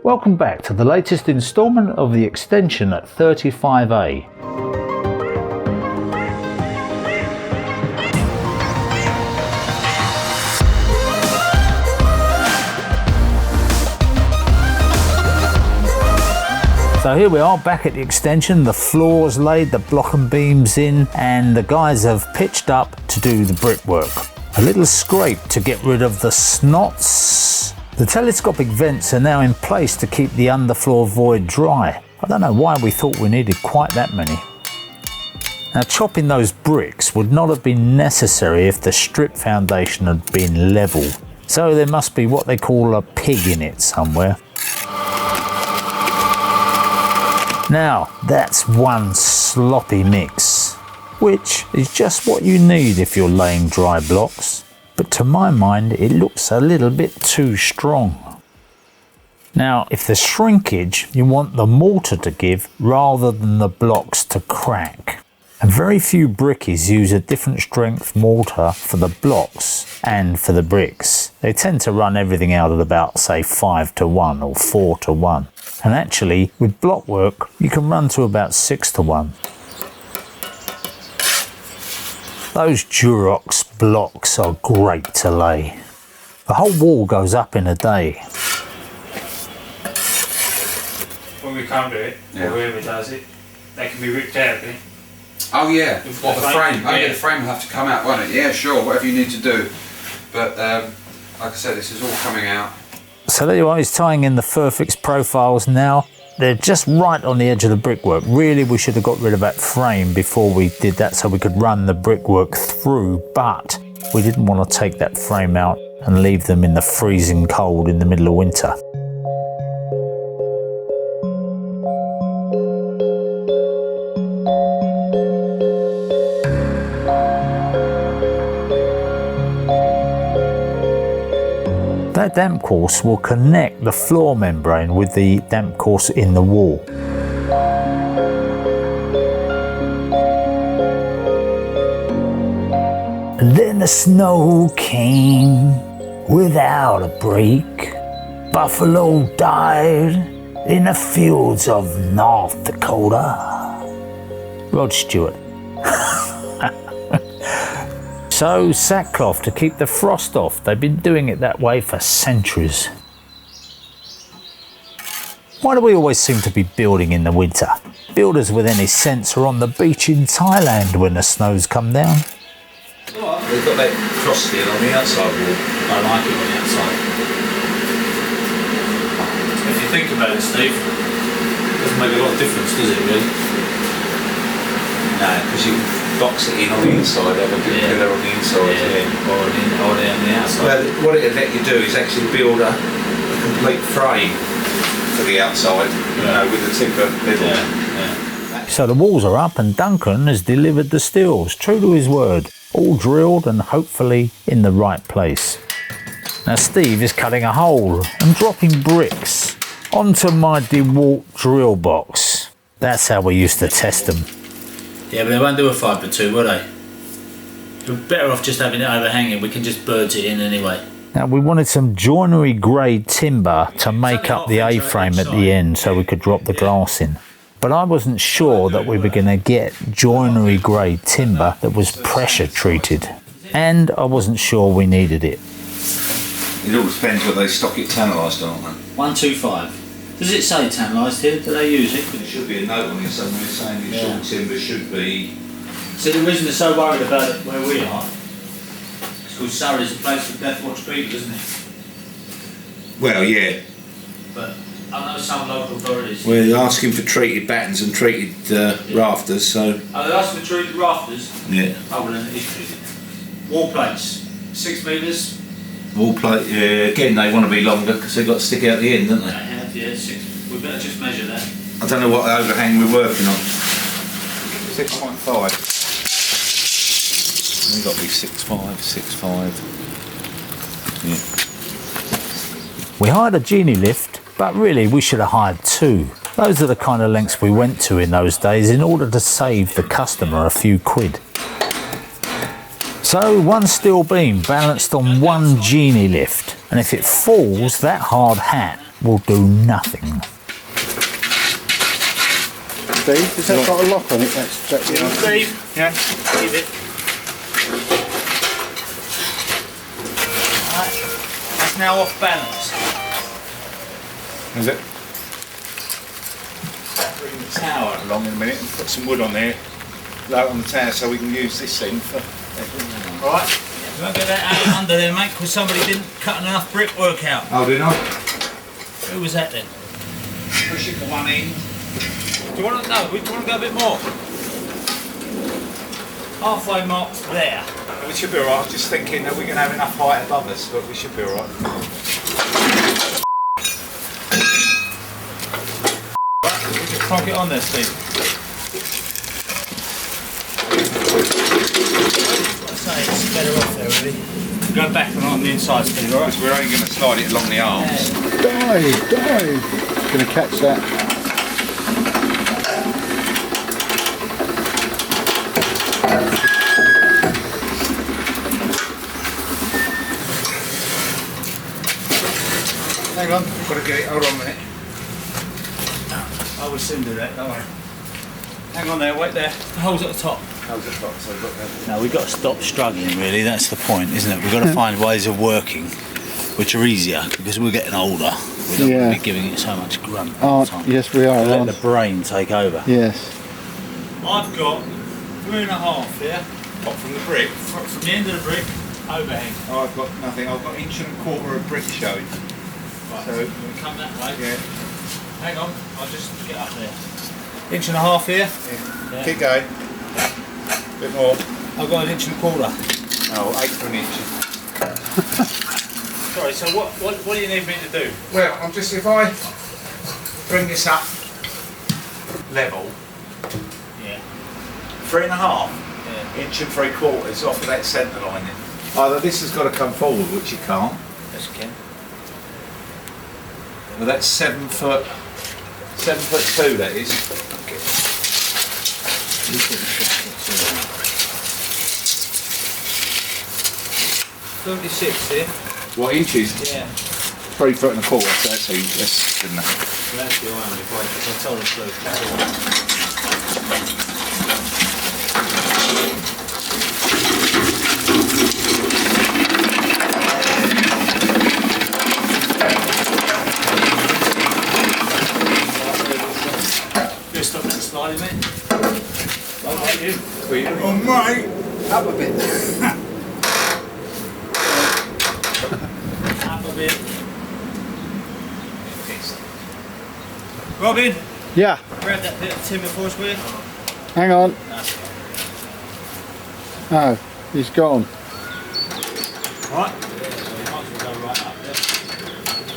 Welcome back to the latest instalment of the extension at 35A. So here we are back at the extension, the floor's laid, the block and beams in, and the guys have pitched up to do the brickwork. A little scrape to get rid of the snots. The telescopic vents are now in place to keep the underfloor void dry. I don't know why we thought we needed quite that many. Now chopping those bricks would not have been necessary if the strip foundation had been level. So there must be what they call a pig in it somewhere. Now, that's one sloppy mix, which is just what you need if you're laying dry blocks. But to my mind, it looks a little bit too strong. Now, if there's shrinkage, you want the mortar to give rather than the blocks to crack. And very few brickies use a different strength mortar for the blocks and for the bricks. They tend to run everything out at about, say, 5-1 or 4-1. And actually, with block work, you can run to about 6-1. Those Durox blocks are great to lay. The whole wall goes up in a day. When we can't do it, or whoever does it, they can be ripped out, eh? Oh yeah, what, the frame? Oh yeah, the frame will have to come out, won't it? Yeah, sure, whatever you need to do. But like I said, this is all coming out. So there you are, he's tying in the Furfix profiles now. They're just right on the edge of the brickwork. Really, we should have got rid of that frame before we did that so we could run the brickwork through, but we didn't want to take that frame out and leave them in the freezing cold in the middle of winter. That damp course will connect the floor membrane with the damp course in the wall. And then the snow came without a break. Buffalo died in the fields of North Dakota. Rod Stewart. So, sackcloth to keep the frost off. They've been doing it that way for centuries. Why do we always seem to be building in the winter? Builders with any sense are on the beach in Thailand when the snows come down. They've got that frost skin on the outside wall. I like it on the outside. If you think about it, Steve, it doesn't make a lot of difference, does it really? No, because you can box it in on the inside, have a good pillar on the inside, or on the outside. Well, what it'll let you do is actually build a complete frame for the outside, you know, with the timber middle. So the walls are up and Duncan has delivered the stills, true to his word, all drilled and hopefully in the right place. Now Steve is cutting a hole and dropping bricks onto my DeWalt drill box. That's how we used to test them. Yeah, but they won't do a 5x2, will they? We're better off just having it overhanging. We can just bird it in anyway. Now we wanted some joinery grade timber to make up the A-frame at the end so we could drop the glass in. But I wasn't sure that we were going to get joinery grade timber that was pressure treated. And I wasn't sure we needed it. It all depends whether they stock it tannerised, don't they? 125. Does it say tannerised here? Do they use it? There should be a note on here somewhere saying the short timber should be... See, the reason they're so worried about it where we are is because Surrey's a place for death watch people, isn't it? Well, yeah. But I know some local authorities... We're asking for treated battens and treated rafters, so... Oh, they're asking for treated rafters? Yeah. Oh, well then it is treated. Wall plates, 6 metres. Wall plate, yeah, again they want to be longer because they've got to stick out the end, don't they? They have, yeah, 6. We better just measure that. I don't know what overhang we're working on. 6.5. We've got to be 6.5, 6.5. Yeah. We hired a genie lift, but really we should have hired 2. Those are the kind of lengths we went to in those days in order to save the customer a few quid. So one steel beam balanced on one genie lift, and if it falls, that hard hat will do nothing. Steve, has that got a lock on it? Steve, Yeah. leave it. Alright, that's now off balance. Is it? Bring the tower along in a minute and put some wood on there, low on the tower, so we can use this thing for. Right. You won't get that out under there, mate, because somebody didn't cut enough brickwork out. Oh, did I? Who was that then? Push it to one end. Do you want to know? Do you want to go a bit more? Halfway mark there. We should be alright. I was just thinking that we're going to have enough height above us, but we should be alright. Plonk it on there, Steve. I'd say it's better off there, really. Go back and on the inside, Steve, alright? We're only going to slide it along the arms. Dive! Gonna catch that. Hang on, I've got to get it. Hold on a minute. I will soon do that, don't worry. Hang on there, wait there. The hole's at the top. Hold it up, so I've got that. No, we've got to stop struggling, really. That's the point, isn't it? We've got to find ways of working which are easier, because we're getting older. We don't want to be giving it so much grunt all the time. Yes, we are. Let the brain take over. Yes. I've got 3.5 here. What, from the brick? From the end of the brick, overhang. Oh, I've got nothing. I've got 1.25 inch of brick showing. Right, So- we'll come that way. Yeah. Hang on, I'll just get up there. 1.5 inch here. Yeah. Keep going. A bit more. I've got 1.25 inch. Oh, 1/8 inch. Sorry, so what do you need me to do? Well, I'm just, if I bring this up level, Yeah. 3.5 Yeah. 1.75 inches off of that centre line. Either this has got to come forward, which it can't. Yes, you can. Well, that's 7 foot 2, that is. 36 here. What, inches? Yeah. 3 foot and a quarter, so that's easy. That's good enough. Well, that's the only point, because I told the truth. That's all. Just stop that sliding, mate. Like you. Oh, mate! Up a bit. Up a bit. Robin, Yeah. grab that bit of timber for us, will you? Hang on. Oh, he's gone. Right. You might as well go right up there.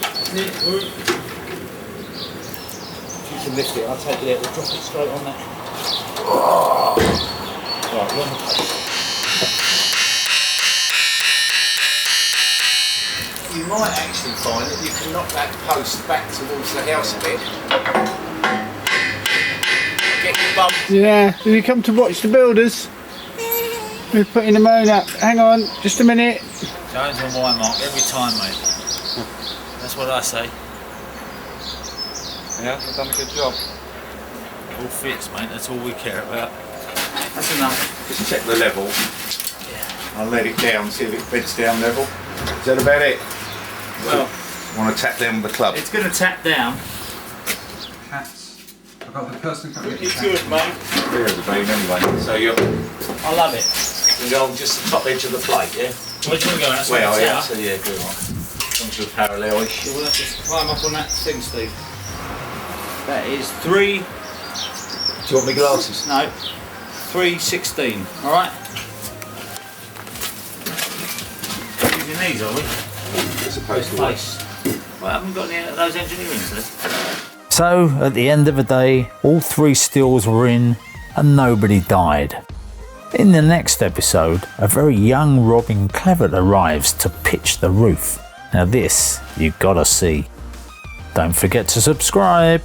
That's it. Whoop. You can lift it, I'll take it out, we'll drop it straight on that. Right, we're on the post. You might actually find that you can knock that post back towards the house a bit. Get your bum. Yeah. Have you come to watch the builders? We're putting the moon up. Hang on, just a minute. Jones and Y mark every time, mate. That's what I say. Yeah, I've done a good job. All fits, mate. That's all we care about. That's enough. Just check the level. I'll let it down, see if it beds down level. Is that about it? Well, Want to tap down with the club? it's going to tap down. Cats. I've got the person coming. It's good, mate. There the beam anyway. So you're I love it. You go on just the top edge of the plate, yeah? Where do you want to go? That's Well, what yeah, it's so yeah, good one. As long as we're parallel-ish. We'll have to climb up on that thing, Steve. That is 3. Do you want me glasses? No. 316. All right. Using these, are we? It's supposed to work. Place. Well, I haven't got any of those engineering, Steve. So, at the end of the day, all 3 steels were in and nobody died. In the next episode, a very young Robin Clevitt arrives to pitch the roof. Now this, you've got to see. Don't forget to subscribe.